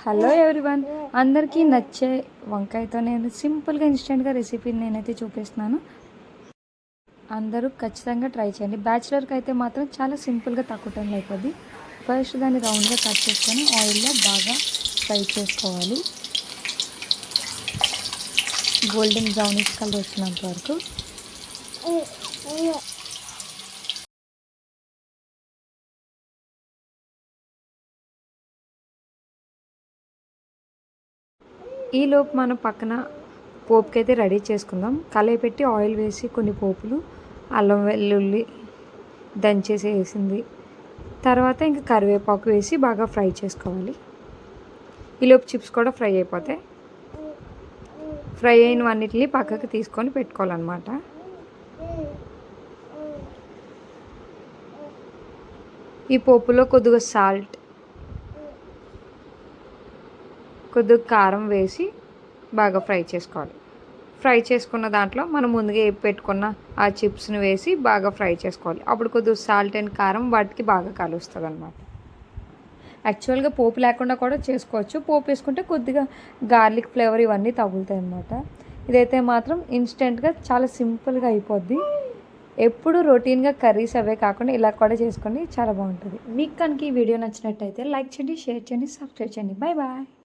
Hello everyone, అందరికీ నచ్చే వంకాయతో నేను సింపుల్గా ఇన్స్టెంట్గా రెసిపీని నేనైతే చూపిస్తున్నాను. అందరూ ఖచ్చితంగా ట్రై చేయండి. బ్యాచిలర్కి అయితే మాత్రం చాలా సింపుల్గా తక్కువ టైంలో అయిపోద్ది. ఫస్ట్ దాన్ని రౌండ్గా కట్ చేసుకొని ఆయిల్లో బాగా ఫ్రై చేసుకోవాలి. గోల్డెన్ బ్రౌనిష్ కలర్ వచ్చినంత వరకు. ఈలోపు మనం పక్కన పోపుకైతే రెడీ చేసుకుందాం. కళాయి పెట్టి ఆయిల్ వేసి కొన్ని పోపులు, అల్లం వెల్లుల్లి దంచేసి వేసింది. తర్వాత ఇంకా కరివేపాకు వేసి బాగా ఫ్రై చేసుకోవాలి. ఈలోపు చిప్స్ కూడా ఫ్రై అయిపోతాయి. ఫ్రై అయినవన్నిటిని పక్కకి తీసుకొని పెట్టుకోవాలన్నమాట. ఈ పోపులో కొద్దిగా సాల్ట్, కొద్దిగా కారం వేసి బాగా ఫ్రై చేసుకోవాలి. ఫ్రై చేసుకున్న దాంట్లో మనం ముందుగా పెట్టుకున్న ఆ చిప్స్ని వేసి బాగా ఫ్రై చేసుకోవాలి. అప్పుడు కొద్దిగా సాల్ట్ అండ్ కారం వాటికి బాగా కలుస్తుంది అన్నమాట. యాక్చువల్గా పోపు లేకుండా కూడా చేసుకోవచ్చు. పోపు వేసుకుంటే కొద్దిగా గార్లిక్ ఫ్లేవర్ ఇవన్నీ తగులుతాయి అన్నమాట. ఇదైతే మాత్రం ఇన్స్టెంట్గా చాలా సింపుల్గా అయిపోద్ది. ఎప్పుడు రొటీన్గా కర్రీస్ అవే కాకుండా ఇలా కూడా చేసుకోండి, చాలా బాగుంటుంది. మీకు కనుక ఈ వీడియో నచ్చినట్టయితే లైక్ చేయండి, షేర్ చేయండి, సబ్స్క్రైబ్ చేయండి. Bye bye.